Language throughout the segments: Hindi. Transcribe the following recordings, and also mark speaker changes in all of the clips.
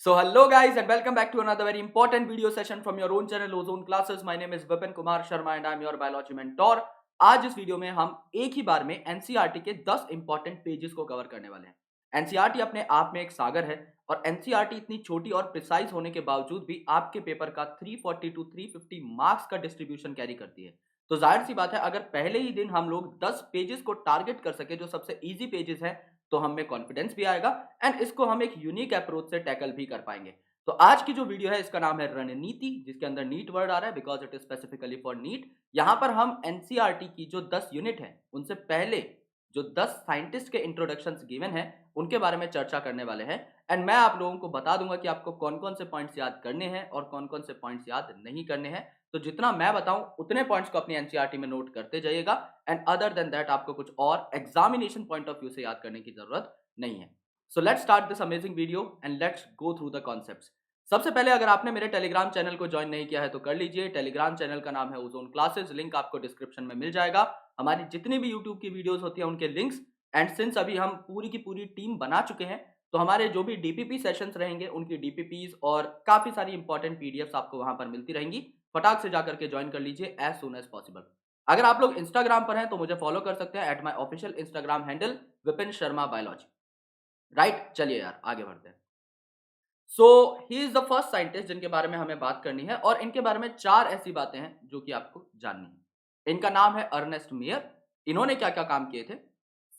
Speaker 1: So hello guys and welcome back to another very important video session from your own channel Ozone Classes. My name is Vipin Kumar Sharma and I am your biology mentor. आज इस वीडियो में हम एक ही बार में एनसीईआरटी के 10 इंपॉर्टेंट पेजेस को कवर करने वाले हैं। एनसीईआरटी अपने आप में एक सागर है और एनसीईआरटी इतनी छोटी और प्रिसाइज होने के बावजूद भी आपके पेपर का 340 टू 350 मार्क्स का डिस्ट्रीब्यूशन कैरी करती है। तो जाहिर सी बात है अगर पहले ही दिन हम लोग 10 पेजेस को टारगेट कर सके जो सबसे इजी पेजेस हैं तो हमें कॉन्फिडेंस भी आएगा एंड इसको हम एक यूनिक अप्रोच से टैकल भी कर पाएंगे। तो आज की जो वीडियो है इसका नाम है रणनीति, जिसके अंदर नीट वर्ड आ रहा है because it is specifically for NEET. यहां पर हम एनसीईआरटी की जो 10 यूनिट है उनसे पहले जो 10 साइंटिस्ट के इंट्रोडक्शंस गिवन है उनके बारे में चर्चा करने वाले हैं एंड मैं आप लोगों को बता दूंगा कि आपको कौन कौन से पॉइंट्स याद करने हैं और कौन कौन से पॉइंट्स याद नहीं करने हैं। तो जितना मैं बताऊं उतने पॉइंट्स को अपनी एनसीईआरटी में नोट करते जाइएगा एंड अदर देन दैट आपको कुछ और एग्जामिनेशन पॉइंट ऑफ व्यू से याद करने की जरूरत नहीं है। So let's start this amazing video and let's go through the concepts. सबसे पहले अगर आपने मेरे टेलीग्राम चैनल को ज्वाइन नहीं किया है तो कर लीजिए। टेलीग्राम चैनल का नाम है ओजोन क्लासेस, लिंक आपको डिस्क्रिप्शन में मिल जाएगा। हमारी जितनी भी यूट्यूब की वीडियोस होती है उनके लिंक्स एंड सिंस अभी हम पूरी की पूरी टीम बना चुके हैं तो हमारे जो भी डीपीपी सेशंस रहेंगे उनकी डीपीपीज और काफी सारी इंपॉर्टेंट पीडीएफ्स आपको वहां पर मिलती रहेंगी। फटाक से जाकर के ज्वाइन कर लीजिए एज सुन एज पॉसिबल। अगर आप लोग इंस्टाग्राम पर हैं तो मुझे फॉलो कर सकते हैं at my official Instagram handle Vipin Sharma biology. Right, चलिए यार आगे बढ़ते हैं। So he is the first scientist जिनके बारे में हमें बात करनी है और इनके बारे में 4 ऐसी बातें हैं जो कि आपको जाननी है। इनका नाम है अर्नेस्ट मेयर। इन्होंने क्या क्या काम किए थे?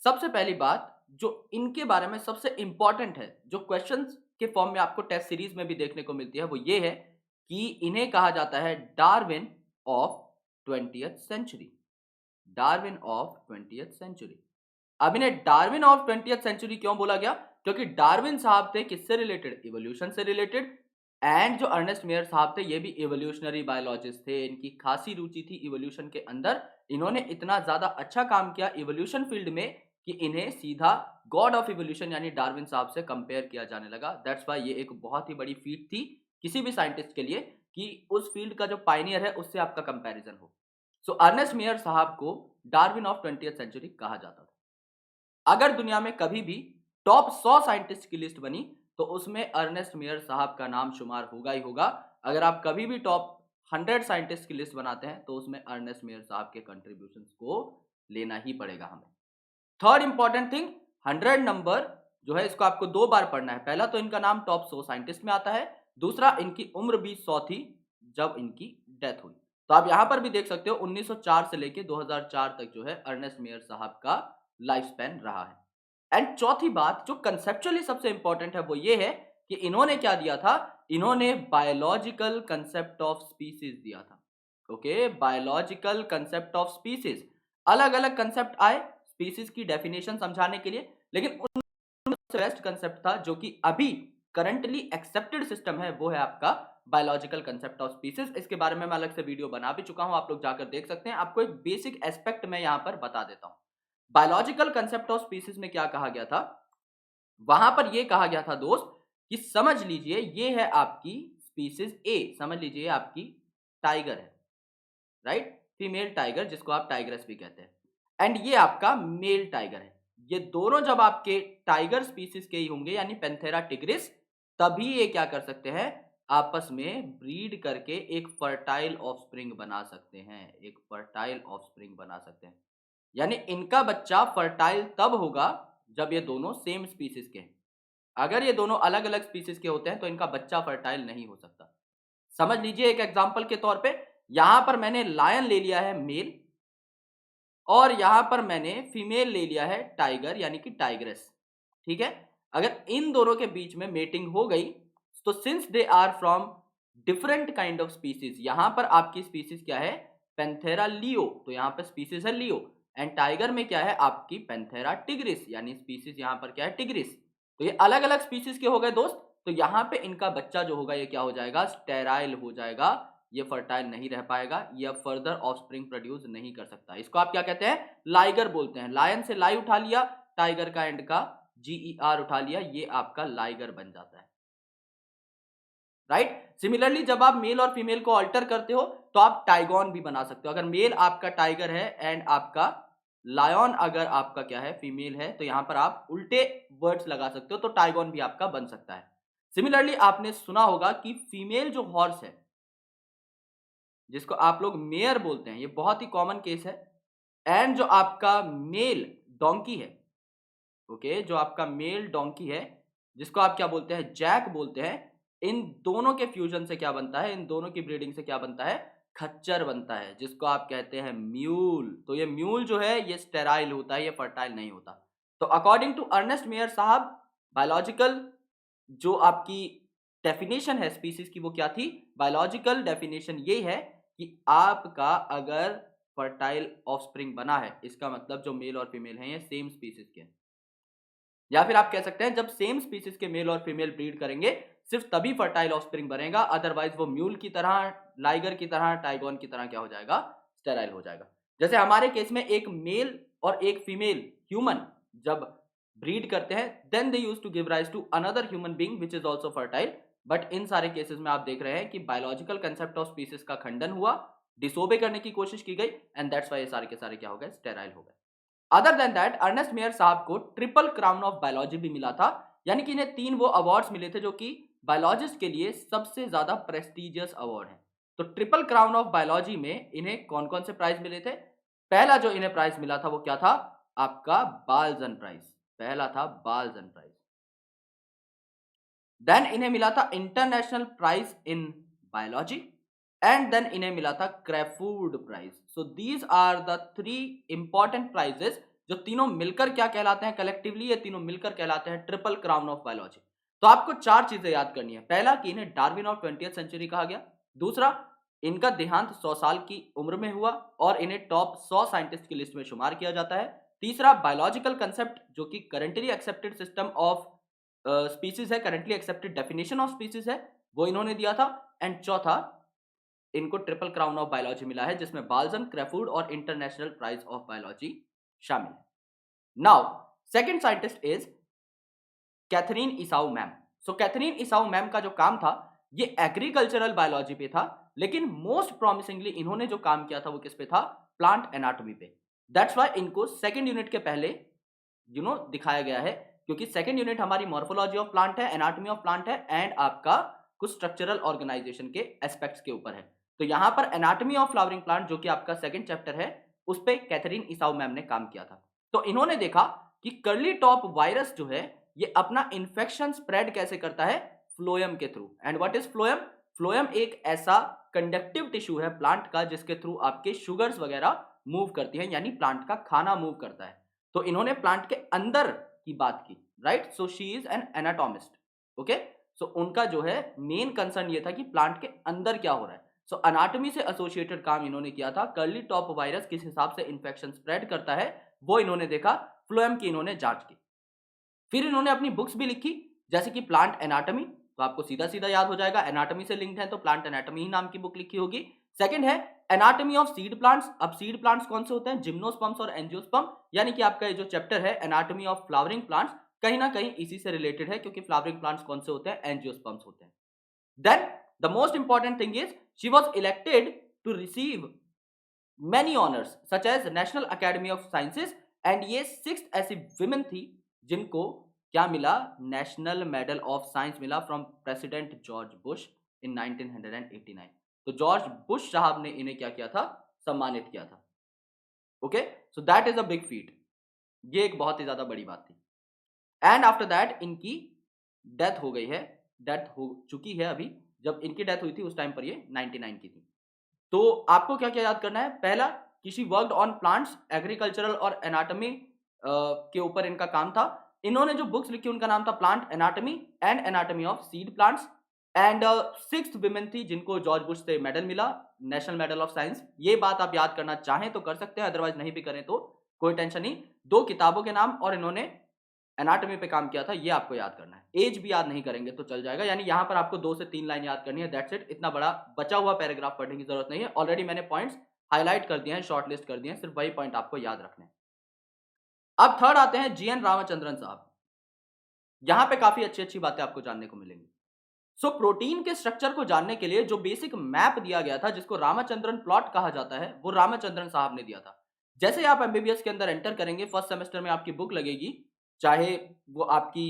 Speaker 1: सबसे पहली बात जो इनके बारे में सबसे इंपॉर्टेंट है, जो क्वेश्चंस के फॉर्म में आपको टेस्ट सीरीज में भी देखने को मिलती है, वो ये है कि इन्हें कहा जाता है Darwin of 20th century. Darwin of 20th century. अब इन्हें डार्विन ऑफ 20th सेंचुरी क्यों बोला गया? क्योंकि डार्विन साहब थे किससे रिलेटेड? इवोल्यूशन से रिलेटेड। एंड जो अर्नेस्ट मेयर साहब थे ये भी इवोल्यूशनरी बायोलॉजिस्ट थे। इनकी खासी रुचि थी इवोल्यूशन के अंदर। इन्होंने इतना ज्यादा अच्छा काम किया इवोल्यूशन फील्ड में कि इन्हें सीधा गॉड ऑफ इवोल्यूशन यानी डार्विन साहब से कंपेयर किया जाने लगा। दैट्स वाई ये एक बहुत ही बड़ी फीट थी किसी भी साइंटिस्ट के लिए कि उस फील्ड का जो पायनियर है उससे आपका कंपैरिजन हो। सो अर्नेस्ट मेयर साहब को डार्विन ऑफ 20th सेंचुरी कहा जाता था। अगर दुनिया में कभी भी टॉप 100 साइंटिस्ट की लिस्ट बनी तो उसमें अर्नेस्ट मेयर साहब का नाम शुमार होगा ही होगा। अगर आप कभी भी टॉप 100 साइंटिस्ट की लिस्ट बनाते हैं तो उसमें अर्नेस्ट मेयर साहब के कंट्रीब्यूशंस को लेना ही पड़ेगा हमें। थर्ड इंपॉर्टेंट थिंग, 100 नंबर जो है इसको आपको 2 बार पढ़ना है। पहला तो इनका नाम टॉप 100 साइंटिस्ट में आता है, दूसरा इनकी उम्र भी 100 थी जब इनकी डेथ हुई। तो आप यहां पर भी देख सकते हो 1904 से लेके 2004 तक जो है अर्नेस्ट मेयर साहब का लाइफ स्पैन रहा है। एंड चौथी बात जो कंसेप्चुअली सबसे इंपॉर्टेंट है वो ये है कि इन्होंने क्या दिया था? इन्होंने बायोलॉजिकल कंसेप्ट ऑफ स्पीसीज दिया था। Okay, biological concept of species. अलग अलग कंसेप्ट आए स्पीसीज की डेफिनेशन समझाने के लिए, लेकिन उनमें बेस्ट कंसेप्ट था जो कि अभी करंटली एक्सेप्टेड सिस्टम है वो है आपका बायोलॉजिकल कंसेप्ट ऑफ स्पीसीज। इसके बारे में मैं अलग से वीडियो बना भी चुका हूं, आप लोग जाकर देख सकते हैं। आपको एक बेसिक एस्पेक्ट मैं यहां पर बता देता हूं। बायोलॉजिकल कंसेप्ट ऑफ स्पीसीज में क्या कहा गया था? वहां पर यह कहा गया था दोस्त कि समझ लीजिए ये है आपकी स्पीसीज ए, समझ लीजिए आपकी टाइगर है, राइट, फीमेल टाइगर जिसको आप टाइग्रेस भी कहते हैं, एंड ये आपका मेल टाइगर है। ये दोनों जब आपके टाइगर स्पीसीज के ही होंगे यानी पेंथेरा टिग्रिस, तभी ये क्या कर सकते हैं? आपस में ब्रीड करके एक फर्टाइल ऑफस्प्रिंग बना सकते हैं। एक फर्टाइल ऑफस्प्रिंग बना सकते हैं यानी इनका बच्चा फर्टाइल तब होगा जब ये दोनों सेम स्पीसीज के हैं। अगर ये दोनों अलग अलग स्पीसीज के होते हैं तो इनका बच्चा फर्टाइल नहीं हो सकता। समझ लीजिए एक एग्जांपल के तौर पे, यहां पर मैंने लायन ले लिया है मेल और यहां पर मैंने फीमेल ले लिया है टाइगर यानी कि टाइग्रेस। ठीक है, अगर इन दोनों के बीच में मेटिंग हो गई तो since they are from different kind of species, यहां पर आपकी स्पीसीज क्या है? पेंथेरा लियो, तो यहां पर स्पीसीज है लियो। एंड टाइगर में क्या है? आपकी पेंथेरा टिग्रिस यानी स्पीसीज यहां पर क्या है? टिग्रिस। तो ये अलग अलग स्पीसीज के हो गए दोस्त। तो यहां पे इनका बच्चा जो होगा ये क्या हो जाएगा? स्टेराइल हो जाएगा। ये फर्टाइल नहीं रह पाएगा, ये अब फर्दर ऑफस्प्रिंग प्रोड्यूस नहीं कर सकता। इसको आप क्या कहते हैं? लाइगर बोलते हैं। लायन से लाई उठा लिया, टाइगर का एंड का GER उठा लिया, ये आपका लाइगर बन जाता है। राइट, सिमिलरली जब आप मेल और फीमेल को अल्टर करते हो तो आप टाइगॉन भी बना सकते हो। अगर मेल आपका टाइगर है एंड आपका लायन अगर आपका क्या है? फीमेल है, तो यहां पर आप उल्टे वर्ड्स लगा सकते हो तो टाइगॉन भी आपका बन सकता है। सिमिलरली आपने सुना होगा कि फीमेल जो हॉर्स है, जिसको आप लोग मेयर बोलते हैं, ये बहुत ही कॉमन केस है। एंड जो आपका मेल डोंकी है, ओके, जो आपका मेल डोंकी है, जिसको आप क्या बोलते हैं, जैक बोलते हैं, इन दोनों के फ्यूजन से क्या बनता है, इन दोनों की ब्रीडिंग से क्या बनता है, खच्चर बनता है, जिसको आप कहते हैं म्यूल। तो ये म्यूल जो है ये स्टेराइल होता है, ये फर्टाइल नहीं होता। तो अकॉर्डिंग टू अर्नेस्ट मेयर साहब, बायोलॉजिकल जो आपकी डेफिनेशन है स्पीसीज की वो क्या थी, बायोलॉजिकल डेफिनेशन ये है कि आपका अगर फर्टाइल ऑफस्प्रिंग बना है, इसका मतलब जो मेल और फीमेल हैं ये सेम स्पीसीज के हैं। या फिर आप कह सकते हैं जब सेम स्पीसीज के मेल और फीमेल ब्रीड करेंगे सिर्फ तभी फर्टाइल ऑफस्प्रिंग बनेगा, अदरवाइज वो म्यूल की तरह, लाइगर की तरह, टाइगोन की तरह क्या हो जाएगा, स्टेराइल हो जाएगा। जैसे हमारे केस में एक मेल और एक फीमेल ह्यूमन जब ब्रीड करते हैं, then they use to give rise to another human being which is also fertile. But इन सारे केसेस में आप देख रहे हैं कि बायोलॉजिकल कंसेप्ट ऑफ स्पीसीज का खंडन हुआ, डिसोबे करने की कोशिश की गई, एंड दैट्स व्हाई ये सारे के सारे क्या हो गए, स्टेराइल हो गए। Other than that Ernst Mayr साहब को ट्रिपल क्राउन ऑफ बायोलॉजी भी मिला था, यानी कि इन्हें 3 वो अवार्ड्स मिले थे जो कि बायोलॉजिस्ट के लिए सबसे ज्यादा प्रेस्टिजियस अवार्ड है। तो ट्रिपल क्राउन ऑफ बायोलॉजी में इन्हें कौन कौन से प्राइज मिले थे? पहला जो इन्हें प्राइज मिला था वो क्या था, आपका बाल्जन प्राइज, पहला था बाल्जन प्राइज। देन इन्हें मिला था international prize in biology, and then इन्हें मिला था Crafoord prize. So these are the 3 important prizes जो तीनों मिलकर क्या कहलाते हैं, कलेक्टिवली ये तीनों मिलकर कहलाते हैं ट्रिपल क्राउन ऑफ बायोलॉजी। तो आपको 4 चीजें याद करनी है। पहला कि इन्हें डार्विन ऑफ 20th सेंचुरी कहा गया। दूसरा, इनका देहांत 100 साल की उम्र में हुआ और इन्हें टॉप 100 साइंटिस्ट की लिस्ट में शुमार किया जाता है। तीसरा, बायोलॉजिकल कंसेप्ट जो कि currently accepted system of species है, currently accepted definition of species है, वो इन्होंने दिया था। एंड चौथा, इनको ट्रिपल क्राउन ऑफ बायोलॉजी मिला है जिसमें बाल्जन, क्रेफूड और इंटरनेशनल प्राइज ऑफ बायोलॉजी शामिल है। Now second scientist is Katherine Esau ma'am. So Katherine Esau ma'am का जो काम था ये एग्रीकल्चरल बायोलॉजी पे था, लेकिन मोस्ट प्रॉमिसिंगली इन्होंने जो काम किया था वो किस पे था, प्लांट एनाटॉमी पे। दैट्स व्हाई इनको सेकंड यूनिट के पहले दिखाया गया है, क्योंकि सेकंड यूनिट हमारी मॉर्फोलॉजी ऑफ प्लांट है, एनाटॉमी ऑफ प्लांट है, एंड आपका कुछ स्ट्रक्चरल ऑर्गेनाइजेशन के एस्पेक्ट्स के ऊपर है। तो यहां पर एनाटॉमी ऑफ फ्लावरिंग प्लांट जो कि आपका सेकंड चैप्टर है, उस पे कैथरीन इसाऊ मैम ने काम किया था। तो इन्होंने देखा कि कर्ली टॉप वायरस जो है ये अपना इन्फेक्शन स्प्रेड कैसे करता है, फ्लोएम के through. And what is phloem? Phloem एक ऐसा कंडक्टिव टिश्यू है प्लांट का जिसके थ्रू आपके शुगर्स वगैरह मूव करती है, यानी प्लांट का खाना मूव करता है। तो इन्होंने प्लांट के अंदर की बात की, right? So she is an anatomist, okay. So उनका जो है मेन कंसर्न ये था कि प्लांट के अंदर क्या हो रहा है। सो अनाटॉमी से एसोसिएटेड काम इन्होंने किया था। कर्ली टॉप वायरस किस हिसाब से इन्फेक्शन स्प्रेड करता है वो इन्होंने देखा, फ्लोएम की इन्होंने जांच की। फिर इन्होंने अपनी बुक्स भी लिखी, जैसे कि प्लांट एनाटॉमी, तो आपको सीधा सीधा याद हो जाएगा, एनाटॉमी से लिंक्ड है तो प्लांट एनाटॉमी ही नाम की बुक लिखी होगी। सेकंड है एनाटॉमी ऑफ सीड प्लांट्स। अब सीड प्लांट्स कौन से होते हैं, जिम्नोस्पर्म्स और एंजियोस्पर्म, यानी कि आपका ये जो चैप्टर है एनाटॉमी ऑफ फ्लावरिंग प्लांट्स कहीं ना कहीं इसी से रिलेटेड है, क्योंकि फ्लावरिंग प्लांट्स कौन से होते हैं, एंजियोस्पर्म्स होते हैं। Then the most important thing is she was elected to receive many honors such as National Academy of Sciences, and ये 6th ऐसी विमेन थी जिनको क्या मिला, नेशनल मेडल ऑफ साइंस मिला from president George Bush in 1989। तो जॉर्ज बुश साहब ने इन्हें क्या किया था, सम्मानित किया था। Okay, so that is a big feet, ये एक बहुत ही ज्यादा बड़ी बात थी। एंड आफ्टर दैट इनकी डेथ हो गई है, डेथ हो चुकी है अभी। जब इनकी डेथ हुई थी उस टाइम पर ये 99 की थी। तो आपको क्या क्या याद करना है, पहला कि she worked on plants, agricultural और एनाटॉमी के ऊपर इनका काम था। इन्होंने जो बुक्स लिखी उनका नाम था plant anatomy and anatomy of seed plants. And 6th women थी जिनको जॉर्ज बुश से मेडल मिला, नेशनल मेडल ऑफ साइंस। ये बात आप याद करना चाहें तो कर सकते हैं, अदरवाइज नहीं भी करें तो कोई टेंशन नहीं। 2 किताबों के नाम और इन्होंने एनाटॉमी पे काम किया था, ये आपको याद करना है। एज भी याद नहीं करेंगे तो चल जाएगा, यानी यहां पर आपको 2 से 3 लाइन याद करनी है, दैट्स इट। इतना बड़ा बचा हुआ पैराग्राफ पढ़ने की जरूरत नहीं है, ऑलरेडी मैंने पॉइंट्स हाईलाइट कर दिए हैं, शॉर्ट लिस्ट कर दिए हैं, सिर्फ वही पॉइंट आपको याद रखने हैं। अब थर्ड आते हैं जीएन रामचंद्रन साहब। यहां पे काफी अच्छी अच्छी बातें आपको जानने को मिलेंगी। सो प्रोटीन के स्ट्रक्चर को जानने के लिए जो बेसिक मैप दिया गया था, जिसको रामचंद्रन प्लॉट कहा जाता है, वो रामचंद्रन साहब ने दिया था। जैसे आप एमबीबीएस के अंदर एंटर करेंगे, फर्स्ट सेमेस्टर में आपकी बुक लगेगी, चाहे वो आपकी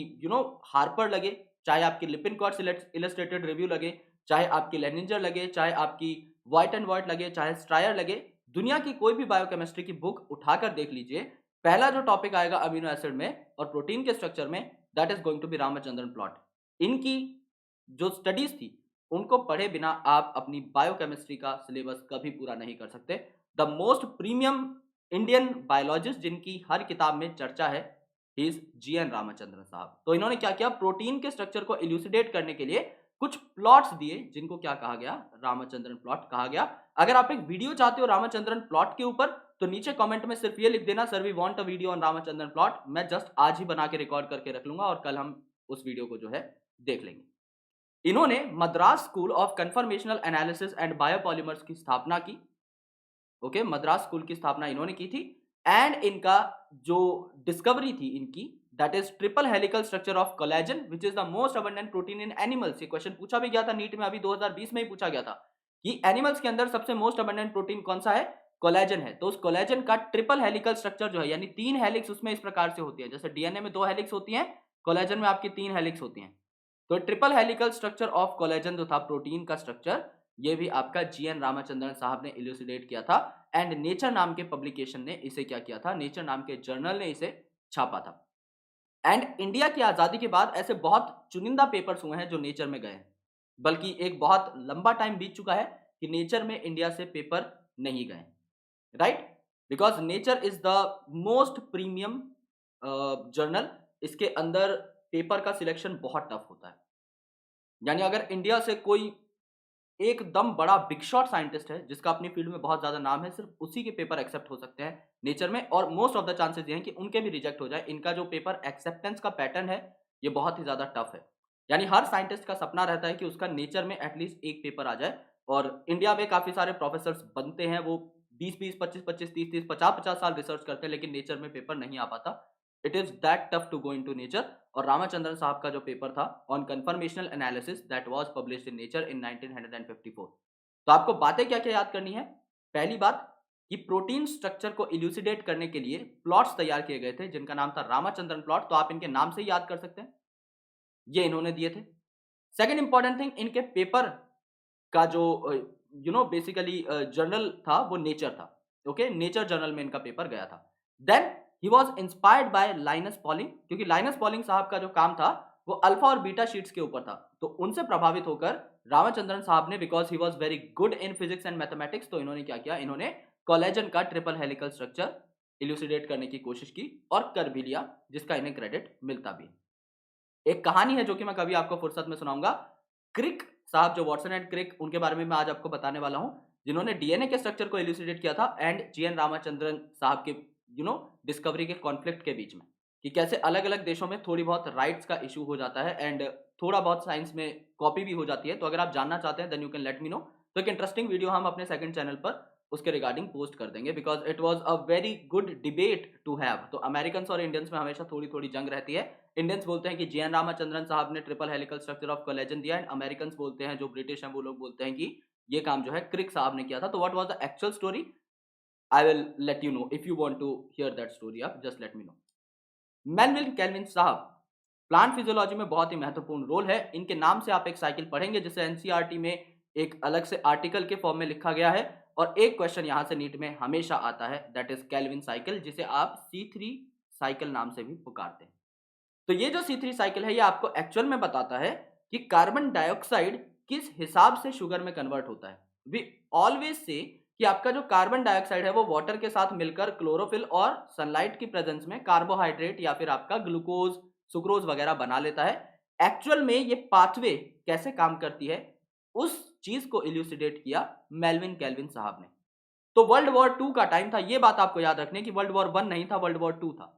Speaker 1: हार्पर लगे चाहे आपकी लिपिनकॉट्स इलस्ट्रेटेड रिव्यू लगे, चाहे आपकी लेनिंजर लगे, चाहे आपकी व्हाइट एंड व्हाइट लगे, चाहे स्ट्रायर लगे, दुनिया की कोई भी बायोकेमिस्ट्री की बुक उठाकर देख लीजिए, पहला जो टॉपिक आएगा अमीनो एसिड में और प्रोटीन के स्ट्रक्चर में, that is going to be Ramachandran plot. इनकी जो स्टडीज थी उनको पढ़े बिना आप अपनी बायोकेमिस्ट्री का सिलेबस कभी पूरा नहीं कर सकते। The most premium Indian biologist जिनकी हर किताब में चर्चा है, इज जीएन रामचंद्रन साहब। तो इन्होंने क्या किया, प्रोटीन के स्ट्रक्चर को इल्यूसिडेट करने के लिए कुछ प्लॉट्स दिए जिनको क्या कहा गया, रामचंद्रन प्लॉट कहा गया। अगर आप एक वीडियो चाहते हो रामचंद्रन प्लॉट के ऊपर तो नीचे कमेंट में सिर्फ ये लिख देना, sir we want a video on Ramachandran plot. मैं जस्ट आज ही बना के रिकॉर्ड करके रख लूंगा और कल हम उस वीडियो को जो है देख लेंगे। इन्होंने Madras school of conformational analysis and biopolymers की स्थापना की। ओके, मद्रास स्कूल की स्थापना इन्होंने की थी। एंड इनका जो डिस्कवरी थी इनकी, that is triple helical structure of collagen which is the most abundant protein in animals. ये क्वेश्चन पूछा भी गया था नीट में, अभी 2020 में ही पूछा गया था कि एनिमल्स के अंदर सबसे मोस्ट अबंडेंट प्रोटीन कौन सा है, कोलेजन है। तो उस कोलेजन का ट्रिपल हेलिकल स्ट्रक्चर जो है, यानी 3 हेलिक्स उसमें इस प्रकार से होती है, जैसे डीएनए में 2 हेलिक्स होती हैं, कोलेजन में आपकी 3 हेलिक्स होती हैं। तो triple helical structure of collagen जो था प्रोटीन का स्ट्रक्चर, ये भी आपका जीएन रामचंद्रन साहब ने इल्यूसिडेट किया था। एंड नेचर नाम के पब्लिकेशन ने इसे क्या किया था, नेचर नाम के जर्नल ने इसे छापा था। एंड इंडिया की आजादी के बाद ऐसे बहुत चुनिंदा पेपर्स हुए हैं जो नेचर में गए हैं, बल्कि एक बहुत लंबा टाइम बीत चुका है कि नेचर में इंडिया से पेपर नहीं गए, right, because nature is the most premium journal. इसके अंदर पेपर का सिलेक्शन बहुत टफ होता है, यानी अगर इंडिया से कोई एकदम बड़ा बिग शॉट साइंटिस्ट है जिसका अपनी फील्ड में बहुत ज्यादा नाम है, सिर्फ उसी के पेपर एक्सेप्ट हो सकते हैं नेचर में। और मोस्ट ऑफ द चांसेस ये हैं कि उनके भी रिजेक्ट हो जाए। इनका जो पेपर एक्सेप्टेंस का पैटर्न है ये बहुत ही ज्यादा टफ है, यानी हर साइंटिस्ट का सपना रहता है कि उसका नेचर में एटलीस्ट एक पेपर आ जाए। और इंडिया में काफी सारे प्रोफेसर बनते हैं, वो 20-20, 25-25, 30-30, 50-50 साल रिसर्च करते हैं, लेकिन नेचर में पेपर नहीं आ पाता। It is that tough to go into Nature. और रामचंद्रन साहब का जो पेपर था on conformational analysis, that was published in Nature in 1954। तो आपको बातें क्या क्या याद करनी है। पहली बात कि प्रोटीन स्ट्रक्चर को इल्यूसिडेट करने के लिए प्लॉट्स तैयार किए गए थे जिनका नाम था रामचंद्रन प्लॉट। तो आप इनके नाम से ही याद कर सकते हैं, ये इन्होंने दिए थे। सेकेंड इंपॉर्टेंट थिंग, इनके पेपर का जो बेसिकली जर्नल था वो नेचर था। ओके, नेचर जर्नल में इनका पेपर गया था। Then he was inspired by Linus Pauling, क्योंकि लाइनस पॉलिंग साहब का जो काम था वो अल्फा और बीटा शीट्स के ऊपर था, तो उनसे प्रभावित होकर रामचंद्रन साहब ने, because he was very good in physics and mathematics, तो इन्होंने क्या किया, इन्होंने कोलेजन का ट्रिपल हेलिकल स्ट्रक्चर इल्यूसिडेट करने की कोशिश की और कर भी लिया, जिसका इन्हें क्रेडिट मिलता भी। एक कहानी है जो कि मैं कभी आपको फुर्सत में सुनाऊंगा। क्रिक साहब, जो वॉटसन एंड क्रिक, उनके बारे में मैं आज आपको बताने वाला हूं, जिन्होंने डीएनए के स्ट्रक्चर को इल्यूसिडेट किया था एंड जीएन रामचंद्रन साहब के डिस्कवरी के कॉन्फ्लिक्ट के बीच में, कि कैसे अलग अलग देशों में थोड़ी बहुत राइट्स का इशू हो जाता है एंड थोड़ा बहुत साइंस में कॉपी भी हो जाती है। तो अगर आप जानना चाहते हैं then you can let me know. तो एक इंटरेस्टिंग वीडियो हम अपने सेकंड चैनल पर उसके रिगार्डिंग पोस्ट कर देंगे, because it was a very good debate to have. तो अमेरिकन और इंडियंस में हमेशा थोड़ी थोड़ी जंग रहती है। इंडियंस बोलते हैं कि जीएन रामचंद्रन साहब ने triple helical structure of collagen दिया, एंड अमेरिकन बोलते हैं, जो ब्रिटिश हैं, वो लोग बोलते हैं कि ये काम जो है क्रिक साहब ने किया था। तो what was the actual story, I will let you know. If you want to hear that story, आप just let me know. Melvin Calvin साहब, प्लांट फिजियोलॉजी में बहुत ही महत्वपूर्ण रोल है। इनके नाम से आप एक साइकिल पढ़ेंगे जिसे एनसीईआरटी में एक अलग से आर्टिकल के फॉर्म में लिखा गया है, और एक क्वेश्चन यहां से नीट में हमेशा आता है, दैट इज केल्विन साइकिल, जिसे आप C3 साइकिल नाम से भी पुकारते हैं। तो ये जो C3 साइकिल है ये आपको एक्चुअल में बताता है कि कार्बन डाइऑक्साइड किस हिसाब से शुगर में कन्वर्ट होता है। वी ऑलवेज से कि आपका जो कार्बन डाइऑक्साइड है वो वाटर के साथ मिलकर क्लोरोफिल और सनलाइट की प्रेजेंस में कार्बोहाइड्रेट या फिर आपका ग्लूकोज, सुक्रोज वगैरह बना लेता है। एक्चुअल में ये पाथवे कैसे काम करती है उस चीज को इल्यूसिडेट किया मेलविन केल्विन साहब ने। तो वर्ल्ड वॉर 2 का टाइम था, ये बात आपको याद रखनी कि वर्ल्ड वॉर 1 नहीं था, वर्ल्ड वॉर 2 था।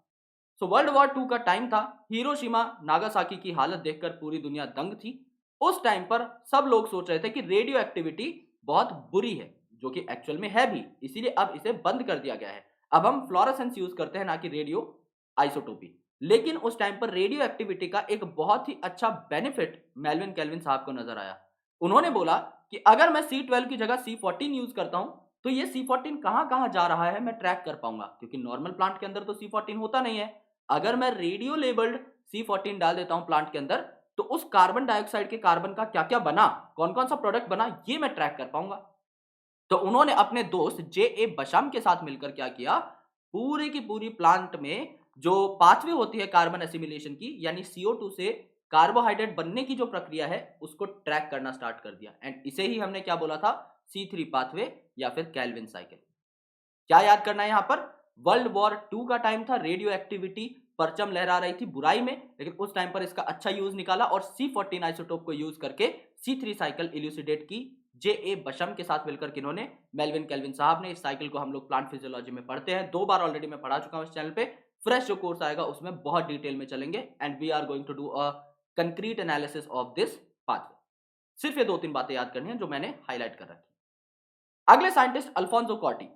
Speaker 1: सो वर्ल्ड वॉर 2 का टाइम था, हिरोशिमा नागासाकी की हालत देखकर पूरी दुनिया दंग थी। उस टाइम पर सब लोग सोच रहे थे कि रेडियो एक्टिविटी बहुत बुरी है, जो कि एक्चुअल में है भी, इसीलिए अब इसे बंद कर दिया गया है। अब हम फ्लोरेसेंस यूज करते हैं, ना कि रेडियो आइसोटोपी। लेकिन उस टाइम पर रेडियो एक्टिविटी का एक बहुत ही अच्छा बेनिफिट मेलविन केल्विन साहब को नजर आया। उन्होंने बोला कि अगर मैं C12 की जगह C14 यूज करता हूं तो ये C14 कहां कहां जा रहा है मैं ट्रैक कर पाऊंगा, क्योंकि नॉर्मल प्लांट के अंदर तो C14 होता नहीं है। अगर मैं रेडियो लेबल्ड C14 डाल देता हूं प्लांट के अंदर तो उस कार्बन डाइऑक्साइड के कार्बन का क्या क्या बना, कौन कौन सा प्रोडक्ट बना, ये मैं ट्रैक कर पाऊंगा। तो उन्होंने अपने दोस्त जे ए बशम के साथ मिलकर क्या किया, पूरी की पूरी प्लांट में जो पाथवे होती है कार्बन एसिमिलेशन की, यानी CO2 से कार्बोहाइड्रेट बनने की जो प्रक्रिया है उसको ट्रैक करना स्टार्ट कर दिया। एंड इसे ही हमने क्या बोला था, C3 पाथवे या फिर कैल्विन साइकिल। क्या याद करना है यहां पर, वर्ल्ड वॉर 2 का टाइम था, रेडियो एक्टिविटी परचम लहरा रही थी बुराई में, लेकिन उस टाइम पर इसका अच्छा यूज निकाला और C14 आइसोटोप को यूज करके C3 साइकिल इल्यूसिडेट की जे ए बशम के साथ मिलकर किन्होंने, मेल्विन केल्विन साहब ने। इस साइकिल को हम लोग प्लांट फिजियोलॉजी में पढ़ते हैं, 2 बार ऑलरेडी मैं पढ़ा चुका हूं इस चैनल पे। फ्रेश जो कोर्स आएगा उसमें बहुत डिटेल में चलेंगे and we are going to do a concrete analysis of this pathway. सिर्फ ये 2-3 बातें याद करनी है जो मैंने हाईलाइट कर रखी। अगले साइंटिस्ट अल्फोंसो कॉटी,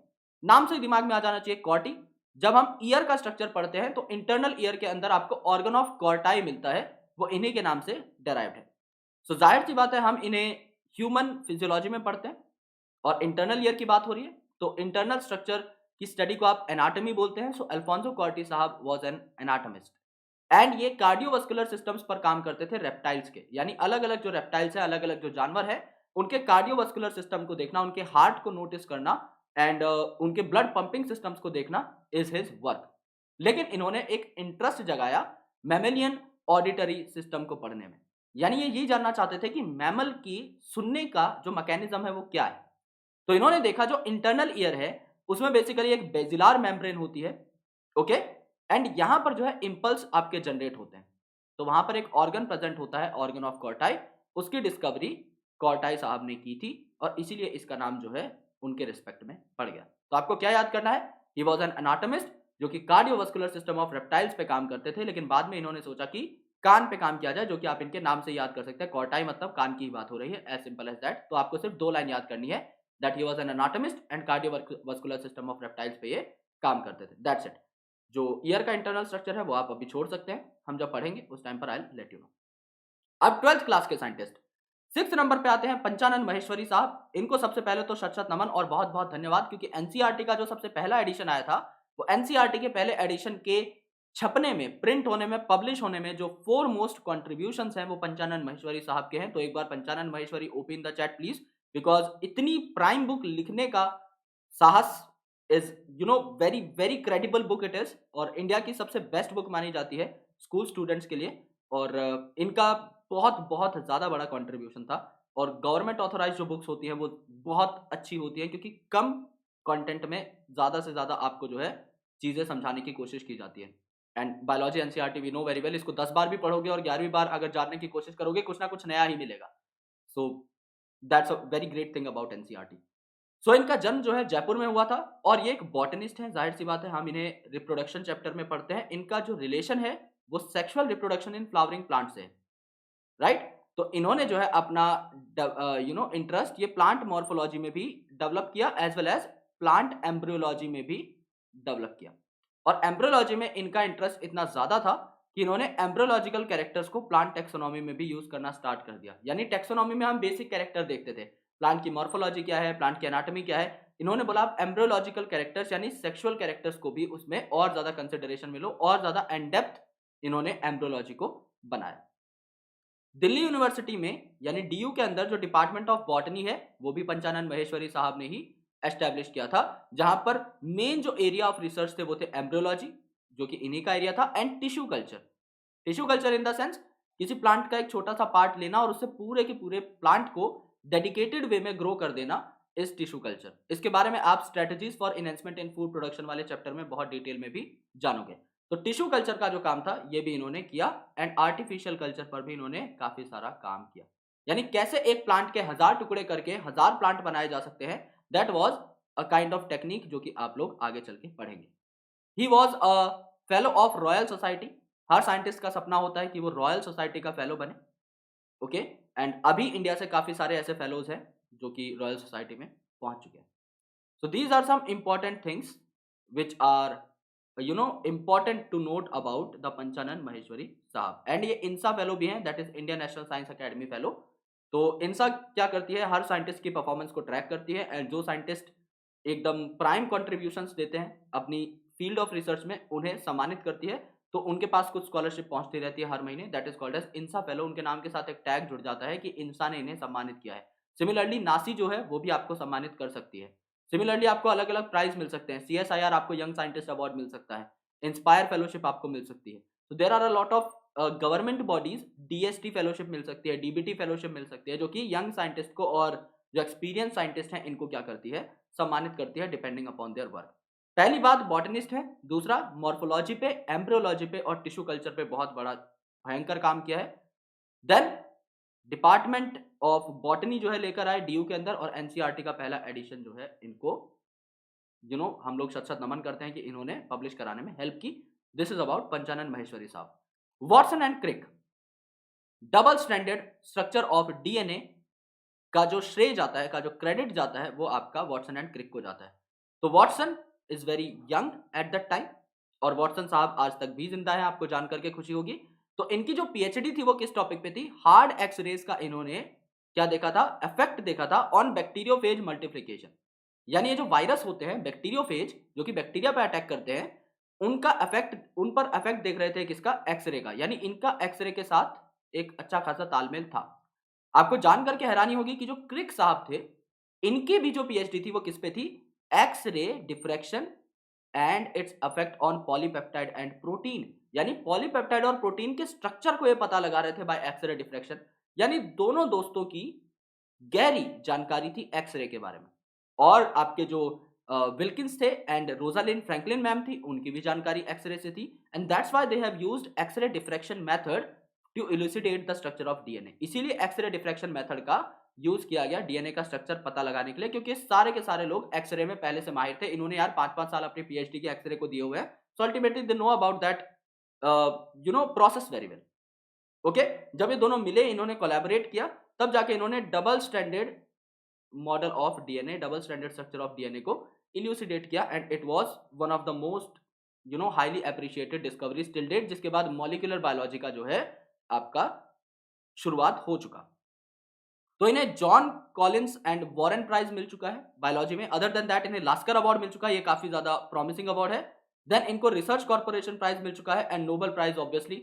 Speaker 1: नाम से दिमाग में आ जाना चाहिए कॉटी। जब हम ईयर का स्ट्रक्चर पढ़ते हैं तो इंटरनल ईयर के अंदर आपको ऑर्गन ऑफ कॉर्टाई मिलता है, वो इन्हीं के नाम से डेराइव्ड है। सो जाहिर सी बात है हम इन्हें ह्यूमन फिजियोलॉजी में पढ़ते हैं और इंटरनल ईयर की बात हो रही है तो इंटरनल स्ट्रक्चर की स्टडी को आप एनाटॉमी बोलते हैं। सो अल्फोंसो कॉर्टी साहब वाज एन एनाटॉमिस्ट एंड ये कार्डियोवास्कुलर सिस्टम्स पर काम करते थे रेप्टाइल्स के, यानी अलग अलग जो रेप्टाइल्स है, अलग अलग जो जानवर है, उनके कार्डियोवास्कुलर सिस्टम को देखना, उनके हार्ट को नोटिस करना एंड उनके ब्लड पंपिंग सिस्टम्स को देखना इज हिज वर्क। लेकिन इन्होंने एक इंटरेस्ट जगाया मैमेलियन ऑडिटरी सिस्टम को पढ़ने में, यानी ये यही जानना चाहते थे कि मैमल की सुनने का जो मैकेनिज्म है वो क्या है। तो इन्होंने देखा जो इंटरनल ईयर है उसमें बेसिकली एक बेजिलार मेम्ब्रेन होती है, ओके, एंड यहां पर जो है इंपल्स आपके जनरेट होते हैं। तो वहां पर एक ऑर्गन प्रेजेंट होता है, ऑर्गन ऑफ कॉर्टाई, उसकी डिस्कवरी कॉर्टाई साहब ने की थी और इसीलिए इसका नाम जो है उनके रिस्पेक्ट में पड़ गया। तो आपको क्या याद करना है, ही वाज एन एनाटॉमिस्ट जो कि कार्डियोवास्कुलर सिस्टम ऑफ रेप्टाइल्स पे काम करते थे, लेकिन बाद में इन्होंने सोचा कि कान पे काम किया जाए, जो कि आप इनके नाम से याद कर सकते हैं, कॉर्टाई मतलब कान की ही बात हो रही है, एज सिंपल एज दैट। तो आपको सिर्फ 2 लाइन याद करनी है, that he was an anatomist and cardiovascular system of reptiles पे ये काम करते थे, दैट्स इट। जो ईयर का इंटरनल स्ट्रक्चर है वो आप अभी छोड़ सकते हैं, हम जब पढ़ेंगे उस टाइम पर आई विल लेट यू नो। अब 12th क्लास के साइंटिस्ट 6th नंबर पे आते हैं पंचानन महेश्वरी साहब। इनको सबसे पहले तो शत-शत नमन और बहुत-बहुत धन्यवाद, क्योंकि एनसीईआरटी का जो सबसे पहला एडिशन आया था, वो एनसीईआरटी के पहले एडिशन के छपने में, प्रिंट होने में, पब्लिश होने में जो 4 मोस्ट कंट्रीब्यूशंस हैं वो पंचानन महेश्वरी साहब के हैं। तो एक बार Panchanan Maheshwari open in the chat please, because इतनी प्राइम बुक लिखने का साहस is very very credible book it is, और इंडिया की सबसे बेस्ट बुक मानी जाती है स्कूल स्टूडेंट्स के लिए। और इनका बहुत बहुत ज़्यादा बड़ा कंट्रीब्यूशन था, और गवर्नमेंट ऑथोराइज्ड जो बुक्स होती हैं वो बहुत अच्छी होती हैं, क्योंकि कम कंटेंट में ज़्यादा से ज़्यादा आपको जो है चीज़ें समझाने की कोशिश की जाती है। And biology NCERT we know very well, इसको 10 बार भी पढ़ोगे और 11वीं बार अगर जानने की कोशिश करोगे कुछ ना कुछ नया ही मिलेगा। So that's a very great thing about NCERT. So इनका जन्म जो है जयपुर में हुआ था, और ये एक बॉटनिस्ट है, जाहिर सी बात है हम इन्हें रिप्रोडक्शन चैप्टर में पढ़ते हैं। इनका जो रिलेशन है वो sexual reproduction in flowering plant से है, राइट। तो इन्होंने जो है अपना इंटरेस्ट ये प्लांट मॉर्फोलॉजी में भी डेवलप किया, as well as plant embryology में भी डेवलप किया। और एम्ब्रियोलॉजी में इनका इंटरेस्ट इतना ज्यादा था कि इन्होंने एम्ब्रियोलॉजिकल कैरेक्टर्स को प्लांट टेक्सोनॉमी में भी यूज करना स्टार्ट कर दिया। यानी टेक्सोनॉमी में हम बेसिक कैरेक्टर देखते थे, प्लांट की मॉर्फोलॉजी क्या है, प्लांट की एनाटॉमी क्या है, इन्होंने बोला आप एम्ब्रियोलॉजिकल कैरेक्टर्स यानी सेक्सुअल कैरेक्टर्स को भी उसमें और ज्यादा कंसिडरेशन में लो, और ज्यादा इन डेप्थ इन्होंने एम्ब्रियोलॉजी को बनाया। दिल्ली यूनिवर्सिटी में यानी डीयू के अंदर जो डिपार्टमेंट ऑफ बॉटनी है वो भी पंचानन महेश्वरी साहब ने ही एस्टेब्लिश किया था, जहां पर मेन जो एरिया ऑफ रिसर्च थे वो थे एम्ब्रियोलॉजी, जो कि इन्हीं का एरिया था, and tissue culture. Tissue culture in the sense किसी प्लांट का एक छोटा सा पार्ट लेना और उससे पूरे के पूरे प्लांट को डेडिकेटेड वे में ग्रो कर देना इस टिश्यू कल्चर। इसके बारे में आप strategies for enhancement in food production वाले चैप्टर में बहुत डिटेल में भी जानोगे। तो टिश्यू कल्चर का जो काम था ये भी इन्होंने किया, एंड आर्टिफिशियल कल्चर पर भी इन्होंने काफी सारा काम किया, यानी कैसे एक प्लांट के 1000 टुकड़े करके 1000 प्लांट बनाए जा सकते हैं। That was a kind of technique जो कि आप लोग आगे चल के पढ़ेंगे। He was a fellow of royal society. Her scientist का सपना होता है कि वो रॉयल सोसाइटी का फेलो बने, ओके, एंड अभी इंडिया से काफी सारे ऐसे फेलोज हैं जो कि रॉयल सोसाइटी में पहुंच चुके हैं। So these are some important things which are important to note about the Panchanan Maheshwari साहब। एंड ये इंसा फेलो भी हैं, that is Indian national science academy fellow. तो इंसा क्या करती है, हर साइंटिस्ट की परफॉर्मेंस को ट्रैक करती है, एंड जो साइंटिस्ट एकदम प्राइम कंट्रीब्यूशंस देते हैं अपनी फील्ड ऑफ रिसर्च में उन्हें सम्मानित करती है। तो उनके पास कुछ स्कॉलरशिप पहुंचती रहती है हर महीने, that is called as INSA fellow. उनके नाम के साथ एक टैग जुड़ जाता है कि इंसा ने इन्हें सम्मानित किया है। सिमिलरली नासी जो है वो भी आपको सम्मानित कर सकती है। सिमिलरली आपको अलग अलग प्राइज मिल सकते हैं। CSIR आपको यंग साइंटिस्ट अवार्ड मिल सकता है, इंस्पायर फेलोशिप आपको मिल सकती है। तो there are a lot of government bodies, DST fellowship मिल सकती है, DBT फेलोशिप मिल सकती है, जो कि यंग साइंटिस्ट को और जो एक्सपीरियंस साइंटिस्ट हैं इनको क्या करती है, सम्मानित करती है डिपेंडिंग अपॉन देयर वर्क। पहली बात बॉटनिस्ट है। दूसरा मॉर्फोलॉजी पे, एम्ब्रियोलॉजी पे और टिश्यू कल्चर पे बहुत बड़ा भयंकर काम किया है। देन डिपार्टमेंट ऑफ बॉटनी जो है लेकर आए DU के अंदर, और NCERT का पहला एडिशन जो है इनको हम लोग शत शत नमन करते हैं कि इन्होंने पब्लिश कराने में हेल्प की। This is about Panchanan Maheshwari साहब। Watson and Crick, double standard structure of DNA का जो श्रेय जाता है, का जो क्रेडिट जाता है, वो आपका वॉटसन एंड क्रिक को जाता है। तो Watson is very young at that time, और वॉटसन साहब आज तक भी जिंदा है, आपको जान करके खुशी होगी। तो इनकी जो PhD थी वो किस टॉपिक पे थी? हार्ड एक्सरेज का इन्होंने क्या देखा था? इफेक्ट देखा था ऑन बैक्टीरियोफेज मल्टीप्लिकेशन। यानी ये जो वायरस होते हैं बैक्टीरियोफेज, जो कि बैक्टीरिया पे अटैक करते हैं, उनका इफेक्ट, उन पर इफेक्ट देख रहे थे किसका? एक्सरे का। यानी इनका एक्सरे के साथ एक अच्छा खासा तालमेल था। आपको जान करके हैरानी होगी कि जो क्रिक साहब थे, इनकी भी जो PhD थी वो किस पे थी? X-ray diffraction and its effect on polypeptide and protein. यानी पॉलीपेप्टाइड और प्रोटीन के स्ट्रक्चर को ये पता लगा रहे थे बाय एक्स-रे डिफ्रैक्शन। यानी दोनों दोस्तों की गहरी जानकारी थी एक्स-रे के बारे में। और आपके जो विल्किंस थे एंड रोजालिन फ्रैंकलिन मैम थी, उनकी भी जानकारी एक्स-रे से थी, and that's why they have used x-ray diffraction method to elucidate the structure of DNA। इसीलिए एक्स-रे डिफ्रैक्शन मेथड का यूज किया गया DNA का स्ट्रक्चर पता लगाने के लिए, क्योंकि सारे के सारे लोग एक्स-रे में पहले से माहिर थे। इन्होंने यार 5-5 साल अपनी PhD के एक्स-रे को दिए हुए हैं, so ultimately they know about that process very well. Okay, जब ये दोनों मिले, इन्होंने कोलैबोरेट किया, तब जाके इन्होंने double standard model of DNA, double standard structure of DNA को इल्यूसिडेट किया, and it was one of the most highly appreciated discoveries till date, जिसके बाद मॉलिक्यूलर बायोलॉजी का जो है आपका शुरुआत हो चुका। तो इन्हें John Collins and Warren prize मिल चुका है बायोलॉजी में। अदर देन दैट इन्हें लास्कर अवार्ड मिल चुका है, ये काफी ज्यादा प्रॉमिसिंग अवार्ड है। देन इनको रिसर्च कॉर्पोरेशन प्राइज मिल चुका है, एंड नोबेल प्राइज ऑब्वियसली,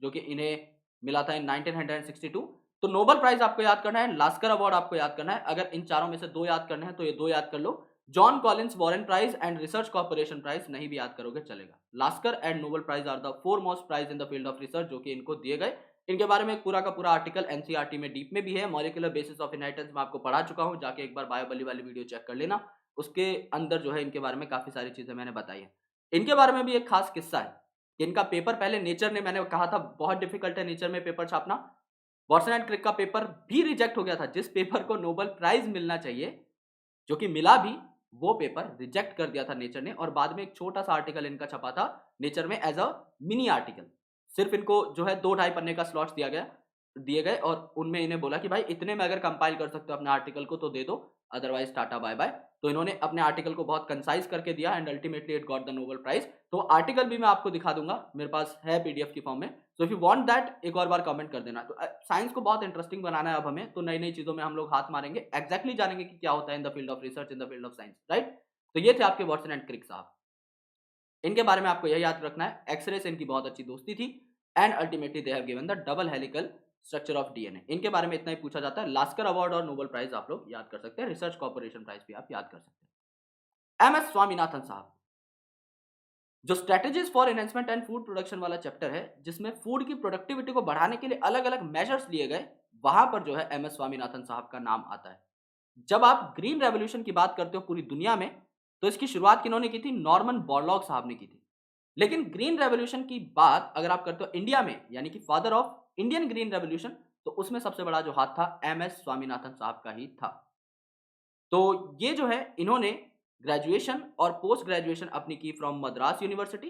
Speaker 1: जो कि इन्हें मिला था इन 1962। तो नोबेल प्राइज आपको याद करना है, लास्कर अवार्ड आपको याद करना है। अगर इन चारों में से दो याद करने हैं तो ये दो याद कर लो, John Collins Warren prize and research corporation prize. नहीं भी याद करोगे चलेगा। Lasker and Nobel prize are the four most prize in the field of research, जो कि इनको दिए गए। इनके बारे में पूरा का पूरा आर्टिकल NCERT में डीप में भी है। मॉलिक्यूलर बेसिस ऑफ इनहेरिटेंस में आपको पढ़ा चुका हूं, जाके एक बार बायोबली वाली वीडियो चेक कर लेना। उसके अंदर जो है इनके बारे में काफी सारी चीजें मैंने बताई है। इनके बारे में भी एक खास किस्सा है कि इनका पेपर पहले नेचर ने, मैंने कहा था बहुत डिफिकल्ट है नेचर में पेपर छापना, वॉटसन एंड क्रिक का पेपर भी रिजेक्ट हो गया था। जिस पेपर को नोबेल प्राइज मिलना चाहिए, जो कि मिला भी, वो पेपर रिजेक्ट कर दिया था नेचर ने, और बाद में एक छोटा सा आर्टिकल इनका छपा था नेचर में एज अ मिनी आर्टिकल। सिर्फ इनको जो है 2-2.5 पन्ने का स्लॉट्स दिए गए, और उनमें इन्हें बोला कि भाई इतने में अगर कंपाइल कर सकते हो अपने आर्टिकल को तो दे दो, अदरवाइज टाटा बाय बाय। तो इन्होंने अपने आर्टिकल को बहुत कंसाइज करके दिया, and ultimately it got the Nobel prize. तो आर्टिकल भी मैं आपको दिखा दूंगा, मेरे पास है PDF की फॉर्म में। So if you want that, एक और बार कमेंट कर देना। तो साइंस को बहुत इंटरेस्टिंग बनाना है अब हमें, तो नई नई चीजों में हम लोग हाथ मारेंगे, एग्जैक्टली जानेंगे कि क्या होता है इन the field of research, in the field of science, right. तो ये थे आपके वॉटसन एंड क्रिक साहब। इनके बारे में आपको यह याद रखना है, एक्सरे से इनकी बहुत अच्छी दोस्ती थी, and ultimately they have given the double helical structure of DNA। इनके बारे में इतना ही पूछा जाता है। लास्कर अवार्ड और नोबेल प्राइज आप लोग याद कर सकते हैं, रिसर्च कॉर्पोरेशन प्राइज भी आप याद कर सकते हैं। MS स्वामीनाथन साहब, जो strategies for enhancement and food production वाला चैप्टर है, जिसमें फूड की प्रोडक्टिविटी को बढ़ाने के लिए अलग अलग मेजर्स लिए गए, वहां पर जो है MS स्वामीनाथन साहब का नाम आता है। जब आप ग्रीन रेवोल्यूशन की बात करते हो पूरी दुनिया में, तो इसकी शुरुआत किन्होंने की थी? नॉर्मन बोरलॉग साहब ने की थी। लेकिन ग्रीन रेवोल्यूशन की बात अगर आप करते हो इंडिया में, यानी कि father of Indian green revolution, तो उसमें सबसे बड़ा जो हाथ था MS स्वामीनाथन साहब का ही था। तो ये जो है, इन्होंने ग्रेजुएशन और पोस्ट ग्रेजुएशन अपनी की from Madras university,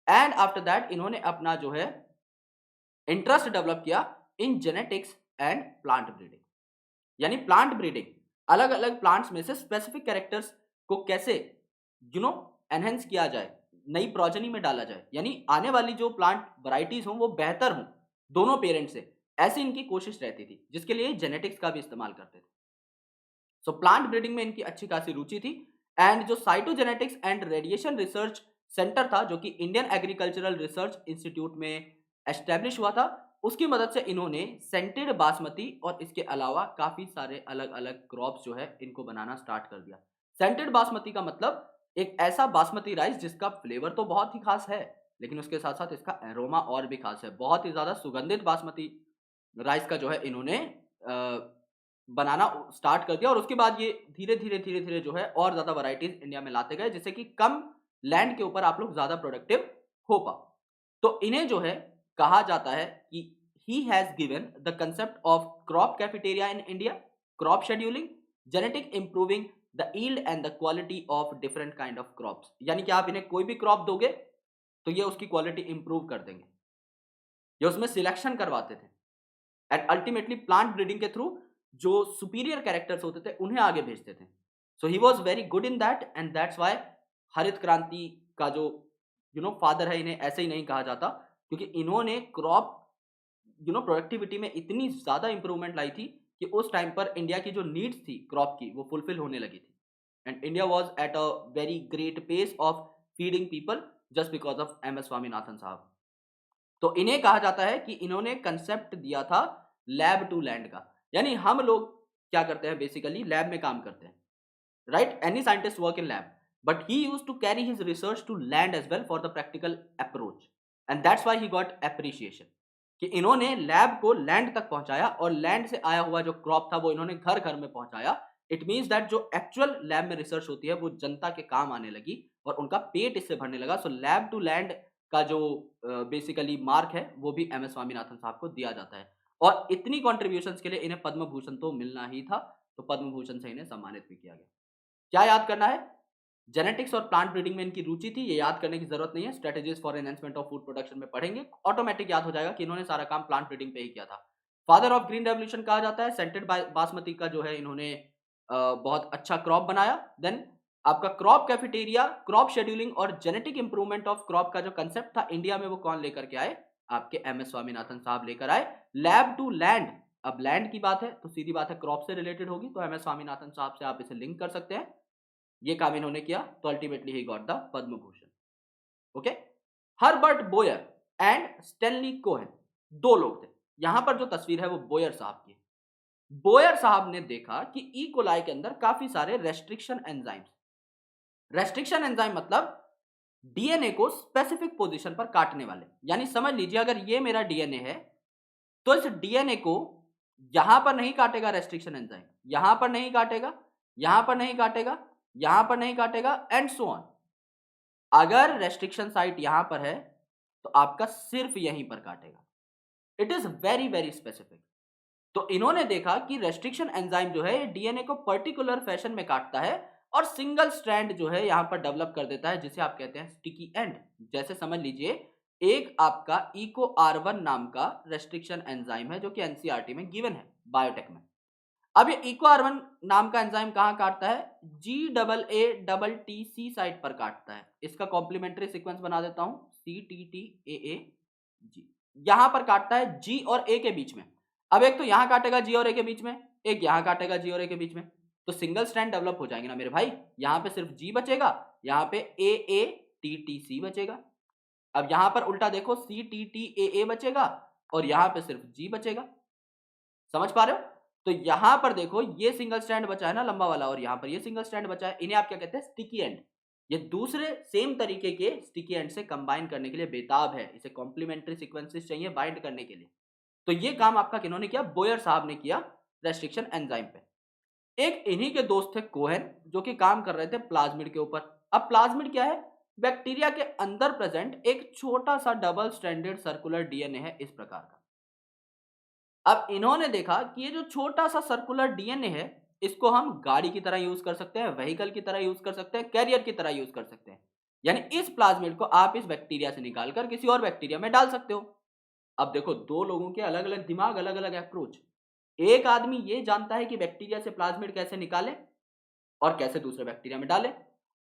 Speaker 1: and after that इन्होंने अपना जो है इंटरेस्ट डेवलप किया in genetics and plant breeding. यानी प्लांट ब्रीडिंग, अलग अलग प्लांट्स में से स्पेसिफिक कैरेक्टर्स को कैसे एनहेंस किया जाए, नई प्रोजेनी में डाला जाए, यानी आने वाली जो प्लांट वैरायटीज हों वो बेहतर हों दोनों पेरेंट्स से, ऐसी इनकी कोशिश रहती थी, जिसके लिए जेनेटिक्स का भी इस्तेमाल करते थे। सो प्लांट ब्रीडिंग में इनकी अच्छी खासी रुचि थी, एंड जो cytogenetics and radiation research centre था जो कि इंडियन एग्रीकल्चरल रिसर्च इंस्टीट्यूट में एस्टेब्लिश हुआ था। उसकी मदद से इन्होंने सेंटेड बासमती और इसके अलावा काफ़ी सारे अलग-अलग क्रॉप्स जो है इनको बनाना स्टार्ट कर दिया। सेंटेड बासमती का मतलब एक ऐसा बासमती राइस जिसका फ्लेवर तो बहुत ही ख़ास है, लेकिन उसके साथ-साथ इसका एरोमा और भी ख़ास है। बहुत ही ज़्यादा सुगंधित बासमती राइस का जो है इन्होंने बनाना स्टार्ट कर दिया और उसके बाद ये धीरे-धीरे जो है और ज़्यादा वैराइटीज़ इंडिया में लाते गए जिससे कि कम लैंड के ऊपर आप लोग ज़्यादा प्रोडक्टिव हो पाओ। तो इन्हें जो है कहा जाता है कि he has given the concept of crop cafeteria in India, crop scheduling, genetic improving the yield and the quality of different kind of crops. यानी कि आप इन्हें कोई भी क्रॉप दोगे तो ये उसकी क्वालिटी इंप्रूव कर देंगे। ये उसमें सिलेक्शन करवाते थे एंड अल्टीमेटली प्लांट ब्रीडिंग के थ्रू जो सुपीरियर कैरेक्टर्स होते थे उन्हें आगे भेजते थे। So he was very good in that and that's why हरित क्रांति का जो फादर है, इन्हें ऐसे ही नहीं कहा जाता क्योंकि इन्होंने क्रॉप प्रोडक्टिविटी में इतनी ज़्यादा इंप्रूवमेंट लाई थी कि उस टाइम पर इंडिया की जो नीड्स थी क्रॉप की वो फुलफिल होने लगी थी and India was at a very great pace of feeding people just because of M S Swaminathan साहब। तो इन्हें कहा जाता है कि इन्होंने कंसेप्ट दिया था लैब टू लैंड का। यानी हम लोग क्या करते हैं, बेसिकली लैब में काम करते हैं, right? Any scientist work in lab but he used to carry his research to land as well for the practical approach and that's why he got appreciation कि इन्होंने लैब को लैंड तक पहुंचाया और लैंड से आया हुआ जो क्रॉप था वो इन्होंने घर घर में पहुंचाया। इट मीन्स दैट जो एक्चुअल लैब में रिसर्च होती है वो जनता के काम आने लगी और उनका पेट इससे भरने लगा। सो लैब टू लैंड का जो बेसिकली मार्क है वो भी एम एस स्वामीनाथन साहब को दिया जाता है और इतनी कॉन्ट्रीब्यूशंस के लिए इन्हें पद्म भूषण तो मिलना ही था, तो पद्म भूषण से इन्हें सम्मानित भी किया गया। क्या याद करना है? जेनेटिक्स और प्लांट ब्रीडिंग में इनकी रुचि थी, ये याद करने की जरूरत नहीं है। Strategies for enhancement of food production में पढ़ेंगे, ऑटोमेटिक याद हो जाएगा कि इन्होंने सारा काम प्लांट ब्रीडिंग पे ही किया था। फादर ऑफ ग्रीन रेवोल्यूशन कहा जाता है। सेंटेड बासमती का जो है इन्होंने बहुत अच्छा क्रॉप बनाया। देन आपका क्रॉप कैफेटेरिया, क्रॉप शेड्यूलिंग और जेनेटिक इंप्रूवमेंट ऑफ क्रॉप का जो कंसेप्ट था इंडिया में वो कौन लेकर के आए? आपके एम एस स्वामीनाथन साहब लेकर आए। लैब टू लैंड, अब लैंड की बात है तो सीधी बात है क्रॉप से रिलेटेड होगी, तो एम एस स्वामीनाथन साहब से आप इसे लिंक कर सकते हैं। ये काम इन्होंने किया तो ultimately he got the Padma Bhushan. Okay, Herbert Boyer and Stanley Cohen, दो लोग थे। यहां पर जो तस्वीर है वो बोयर साहब की है। बोयर साहब ने देखा कि ई कोलाई के अंदर काफी सारे रेस्ट्रिक्शन एंजाइम्स। रेस्ट्रिक्शन एंजाइम मतलब डीएनए को स्पेसिफिक पोजीशन पर काटने वाले। यानी समझ लीजिए अगर ये मेरा डीएनए है तो इस डीएनए को यहां पर नहीं काटेगा रेस्ट्रिक्शन एंजाइम, यहां पर नहीं काटेगा, यहां पर नहीं काटेगा, यहां पर नहीं काटेगा एंड सो ऑन। अगर रेस्ट्रिक्शन साइट यहां पर है तो आपका सिर्फ यहीं पर काटेगा। It is very very specific. तो इन्होंने देखा कि रेस्ट्रिक्शन एंजाइम जो है ये डीएनए को पर्टिकुलर फैशन में काटता है और सिंगल स्ट्रैंड जो है यहां पर डेवलप कर देता है जिसे आप कहते हैं स्टिकी एंड। जैसे समझ लीजिए एक आपका इको आर1 नाम का रेस्ट्रिक्शन एंजाइम है जो कि एनसीईआरटी में गिवन है बायोटेक में। अब ये इको आर1 नाम का एंजाइम कहां काटता है? GAATTC साइट पर काटता है। इसका कॉम्प्लीमेंट्री सीक्वेंस बना देता हूं, CTTAAG। यहां पर काटता है जी और ए के बीच में। अब एक तो यहां काटेगा जी और ए के बीच में, एक यहां काटेगा जी और ए के बीच में, तो सिंगल स्ट्रैंड डेवलप हो जाएंगे ना मेरे भाई। यहां पे सिर्फ जी बचेगा, यहां पे AATTC बचेगा। अब यहां पर उल्टा देखो, CTTAA बचेगा और यहां पे सिर्फ जी बचेगा। समझ पा रहे हो? तो यहां पर देखो ये सिंगल स्ट्रैंड बचा है ना लंबा वाला, और यहां पर ये सिंगल स्ट्रैंड बचा है। इन्हें आप क्या कहते हैं? Sticky and. ये दूसरे सेम तरीके के स्टिकी एंड से कंबाइन करने के लिए बेताब है। इसे कॉम्प्लीमेंट्री सीक्वेंसेस चाहिए बाइंड करने के लिए। तो ये काम आपका किन्होंने किया? बोयर साहब ने किया रेस्ट्रिक्शन एंजाइम पे। एक इन्हीं के दोस्त थे कोहेन जो कि काम कर रहे थे प्लाज्मिड के ऊपर। अब प्लाज्मिड क्या है? बैक्टीरिया के अंदर प्रेजेंट एक छोटा सा डबल स्ट्रैंडेड सर्कुलर डीएनए है इस प्रकार का। अब इन्होंने देखा कि ये जो छोटा सा सर्कुलर डीएनए है इसको हम गाड़ी की तरह यूज कर सकते हैं, व्हीकल की तरह यूज कर सकते हैं, कैरियर की तरह यूज कर सकते हैं। यानी इस प्लाज्मिड को आप इस बैक्टीरिया से निकालकर किसी और बैक्टीरिया में डाल सकते हो। अब देखो दो लोगों के अलग अलग दिमाग, अलग अलग अप्रोच। एक आदमी ये जानता है कि बैक्टीरिया से प्लाज्मिड कैसे निकाले और कैसे दूसरे बैक्टीरिया में डाले,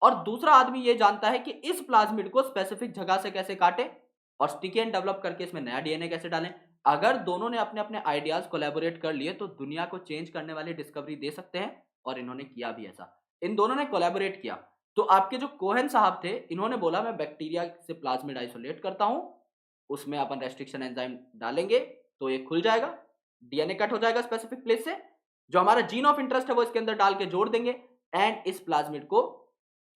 Speaker 1: और दूसरा आदमी ये जानता है कि इस प्लाज्मिड को स्पेसिफिक जगह से कैसे काटे और स्टिकी एंड डेवलप करके इसमें नया डीएनए कैसे डालें। अगर दोनों ने अपने अपने आइडियाज कोलैबोरेट कर लिए तो दुनिया को चेंज करने वाली डिस्कवरी दे सकते हैं, और इन्होंने किया भी ऐसा। इन दोनों ने कोलैबोरेट किया। तो आपके जो कोहेन साहब थे, इन्होंने बोला मैं बैक्टीरिया से प्लाज्मिड आइसोलेट करता हूं, उसमें अपन रेस्ट्रिक्शन एंजाइम डालेंगे तो ये खुल जाएगा, डीएनए कट हो जाएगा स्पेसिफिक प्लेस से, जो हमारा जीन ऑफ इंटरेस्ट है वो इसके अंदर डाल के जोड़ देंगे एंड इस प्लाज्मिड को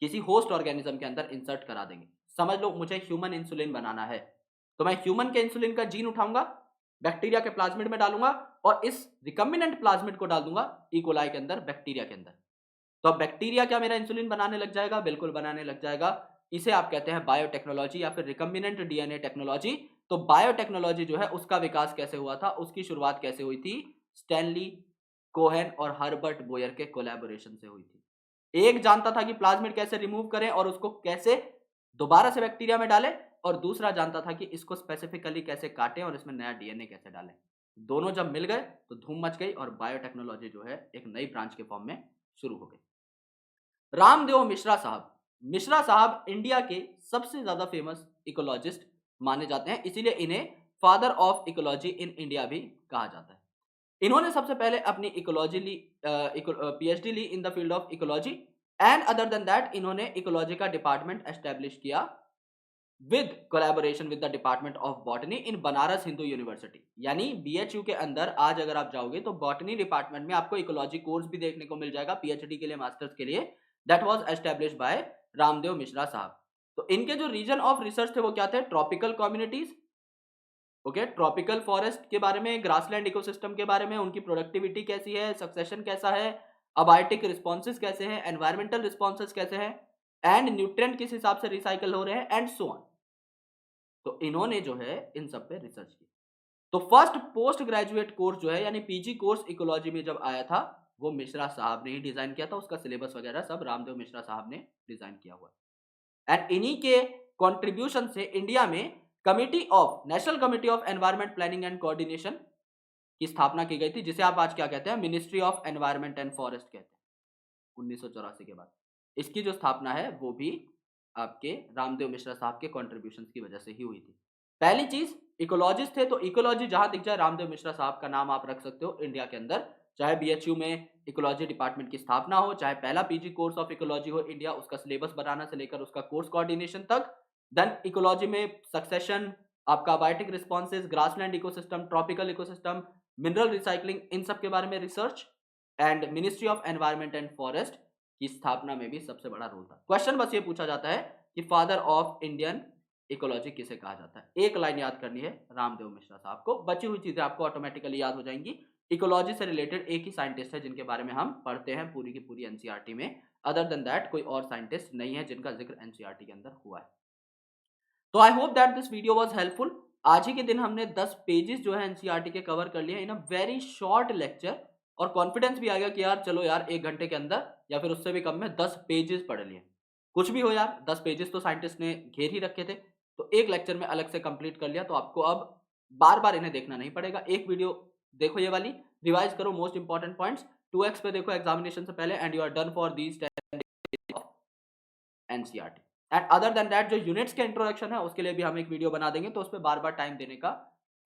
Speaker 1: किसी होस्ट ऑर्गेनिज्म के अंदर इंसर्ट करा देंगे। समझ लो मुझे ह्यूमन इंसुलिन बनाना है, तो मैं ह्यूमन के इंसुलिन का जीन उठाऊंगा, बैक्टीरिया के प्लाज्मिड में डालूंगा और इस रिकम्बिनेंट प्लाज्मिड को डाल दूंगा इकोलाई के अंदर, बैक्टीरिया के अंदर। तो अब बैक्टीरिया क्या मेरा इंसुलिन बनाने लग जाएगा? बिल्कुल बनाने लग जाएगा। इसे आप कहते हैं बायोटेक्नोलॉजी या फिर रिकम्बिनेंट डीएनए टेक्नोलॉजी। तो बायोटेक्नोलॉजी जो है उसका विकास कैसे हुआ था, उसकी शुरुआत कैसे हुई थी? स्टैनली कोहेन और हर्बर्ट बोयर के कोलैबोरेशन से हुई थी। एक जानता था कि प्लाज्मिड कैसे रिमूव करें और उसको कैसे दोबारा से बैक्टीरिया में डालें, और दूसरा जानता था कि इसको स्पेसिफिकली कैसे काटें और इसमें नया डीएनए कैसे डालें। दोनों जब मिल गए तो धूम मच गई और बायोटेक्नोलॉजी जो है एक नई ब्रांच के फॉर्म में शुरू हो गई। रामदेव मिश्रा साहब, मिश्रा साहब इंडिया के सबसे ज्यादा फेमस इकोलॉजिस्ट माने जाते हैं, इसीलिए इन्हें father of ecology in India भी कहा जाता है। इन्होंने सबसे पहले अपनी इकोलॉजी ली, पीएचडी ली in the field of ecology and other than that इन्होंने इकोलॉजी का डिपार्टमेंट एस्टेब्लिश किया with collaboration with the department of botany in Banaras Hindu University. यानी बीएचयू के अंदर आज अगर आप जाओगे तो बॉटनी डिपार्टमेंट में आपको इकोलॉजी कोर्स भी देखने को मिल जाएगा पीएचडी के लिए, मास्टर्स के लिए। That was established by Ramdev Mishra साहब। तो इनके जो रीजन ऑफ रिसर्च थे वो क्या थे? Tropical communities, okay, tropical forest के बारे में, ग्रासलैंड इकोसिस्टम के बारे में, उनकी प्रोडक्टिविटी कैसी है, सक्सेशन कैसा है, अबायोटिक रिस्पॉन्सेज कैसे हैं, एनवायरमेंटल रिस्पॉन्सेज कैसे हैं, एंड न्यूट्रिएंट किस हिसाब से रिसाइकल हो रहे हैं एंड सो ऑन। तो इन्होंने जो है इन सब पे रिसर्च की। तो फर्स्ट पोस्ट ग्रेजुएट कोर्स जो है यानी पीजी कोर्स इकोलॉजी में जब आया था वो मिश्रा साहब ने ही डिजाइन किया था, उसका सिलेबस वगैरह सब रामदेव मिश्रा साहब ने डिजाइन किया हुआ है। एंड इन्हीं के कंट्रीब्यूशन से इंडिया में committee of national committee of environment planning and coordination की स्थापना की गई थी, जिसे आप आज क्या कहते हैं? Ministry of environment and forest कहते हैं। 1984 के बाद इसकी जो स्थापना है वो भी आपके रामदेव मिश्रा साहब के कॉन्ट्रीब्यूशन की वजह से ही हुई थी। पहली चीज, इकोलॉजिस्ट थे तो इकोलॉजी जहां दिख जाए रामदेव मिश्रा साहब का नाम आप रख सकते हो इंडिया के अंदर, चाहे बीएचयू में इकोलॉजी डिपार्टमेंट की स्थापना हो, चाहे पहला पीजी कोर्स ऑफ इकोलॉजी हो इंडिया, उसका सिलेबस बनाना से लेकर उसका कोर्स कोऑर्डिनेशन तक। देन इकोलॉजी में सक्सेशन, आपका biotic responses, grassland ecosystem, tropical ecosystem, mineral recycling, इन सब के बारे में रिसर्च। And ministry of environment and forest की स्थापना में भी सबसे बड़ा रोल था। क्वेश्चन बस ये पूछा जाता है कि फादर ऑफ इंडियन इकोलॉजी किसे कहा जाता है? एक लाइन याद करनी है रामदेव मिश्रा साहब को, बची हुई चीजें आपको ऑटोमेटिकली याद हो जाएंगी। इकोलॉजी से रिलेटेड एक ही साइंटिस्ट है जिनके बारे में हम पढ़ते हैं पूरी की पूरी एनसीईआरटी में, अदर देन दैट कोई और साइंटिस्ट नहीं है जिनका जिक्र एनसीईआरटी के अंदर हुआ है। तो I hope that this video was helpful. आज ही के दिन हमने 10 पेजेस जो है एनसीईआरटी के कवर कर लिए इन अ वेरी शॉर्ट लेक्चर, और कॉन्फिडेंस भी आ गया कि यार चलो यार 1 घंटे के अंदर या फिर उससे भी कम में 10 पेजेस पढ़ लिए। कुछ भी हो यार, 10 पेजेस तो साइंटिस्ट ने घेर ही रखे थे, तो एक लेक्चर में अलग से कंप्लीट कर लिया, तो आपको अब बार-बार इन्हें देखना नहीं पड़ेगा। एक वीडियो देखो ये वाली, रिवाइज करो मोस्ट इंपॉर्टेंट पॉइंट्स, 2x पे देखो एग्जामिनेशन से पहले and you are done for these 10 days of NCERT. And other than that जो यूनिट्स के इंट्रोडक्शन है उसके लिए भी हम एक वीडियो बना देंगे, तो उस पर बार बार टाइम देने का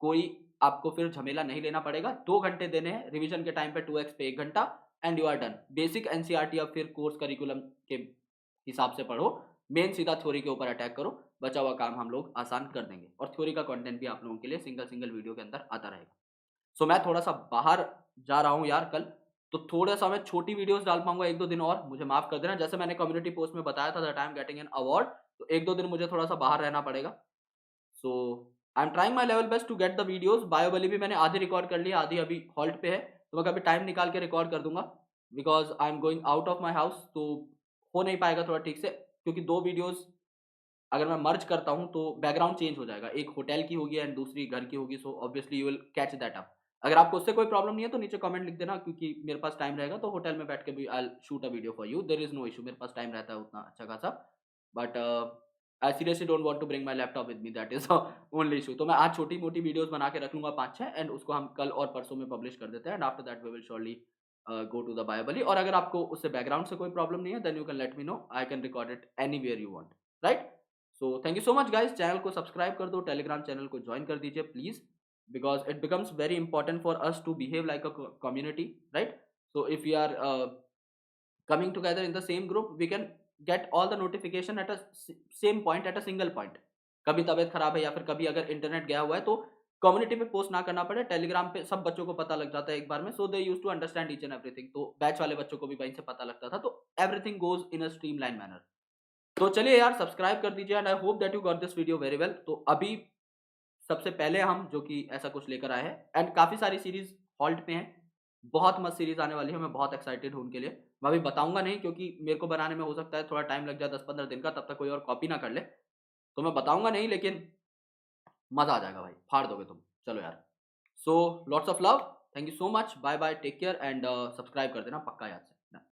Speaker 1: कोई आपको फिर झमेला नहीं लेना पड़ेगा। 2 घंटे देने हैं रिवीजन के टाइम पे, 2x पे 1 घंटा and you are done. Basic NCERT अब फिर कोर्स करिकुलम के हिसाब से पढ़ो, मेन सीधा थ्योरी के ऊपर अटैक करो, बचा हुआ काम हम लोग आसान कर देंगे, और थ्योरी का कंटेंट भी आप लोगों के लिए सिंगल सिंगल वीडियो के अंदर आता रहेगा। सो मैं थोड़ा सा बाहर जा रहा हूँ यार कल, तो थोड़ा सा मैं छोटी वीडियोस डाल पाऊंगा 1-2 दिन, और मुझे माफ कर देना। जैसे मैंने कम्युनिटी पोस्ट में बताया था that I am getting an award, तो 1-2 दिन मुझे थोड़ा सा बाहर रहना पड़ेगा। So I am trying my level best to get the videos. बायोबली भी मैंने आधी रिकॉर्ड कर लिया, आधी अभी हॉल्ट पे है, तो मैं कभी टाइम निकाल के रिकॉर्ड कर दूंगा, because I am going out of my house, तो हो नहीं पाएगा थोड़ा ठीक से, क्योंकि 2 वीडियोस अगर मैं मर्ज करता हूं तो बैकग्राउंड चेंज हो जाएगा, एक होटल की होगी एंड दूसरी घर की होगी, so obviously you will catch that up. अगर आपको उससे कोई प्रॉब्लम नहीं है तो नीचे कमेंट लिख देना, क्योंकि मेरे पास टाइम रहेगा तो होटल में बैठ के भी I shoot a video for you, there is no issue, मेरे पास टाइम रहता है उतना अच्छा खासा। But I seriously don't want to bring my laptop with me, that is only issue. तो मैं आज छोटी मोटी वीडियोस बना के रख लूंगा 5-6, एंड उसको हम कल और परसों में पब्लिश कर देते हैं, and after that we will surely go to the बायोबली। और अगर आपको उससे बैकग्राउंड से कोई प्रॉब्लम नहीं है then you can let me know, I can record it anywhere you want, right? So thank you so much guys, channel को सब्सक्राइब कर दो, टेलीग्राम चैनल को ज्वाइन कर दीजिए please, because it becomes very important for us to behave like a community, right? So if we are coming together in the same group, we can get all the notification at a same point, at a single point. कभी तबीयत खराब है या फिर कभी अगर इंटरनेट गया हुआ है तो कम्युनिटी पे पोस्ट ना करना पड़े, टेलीग्राम पे सब बच्चों को पता लग जाता है एक बार में, so they used to understand each and everything. तो बैच वाले बच्चों को भी वहीं से पता लगता था, तो everything goes in a streamline manner. तो चलिए यार, सब्सक्राइब कर दीजिए and I hope that you got this video very well. तो अभी सबसे पहले हम जो कि ऐसा कुछ लेकर आए हैं, एंड काफ़ी सारी सीरीज़ हॉल्ट पे हैं। बहुत मस्त सीरीज़ आने वाली है, मैं बहुत एक्साइटेड हूँ उनके लिए। मैं अभी बताऊँगा नहीं क्योंकि मेरे को बनाने में हो सकता है थोड़ा टाइम लग जाए 10-15 दिन का, तब तक कोई और कॉपी ना कर ले। तो मैं बताऊँगा नहीं, लेकिन मज़ा आ जाएगा भाई, फाड़ दोगे तुम। चलो यार। So lots of love, thank you so much, bye bye, take care and subscribe कर देना पक्का याद से।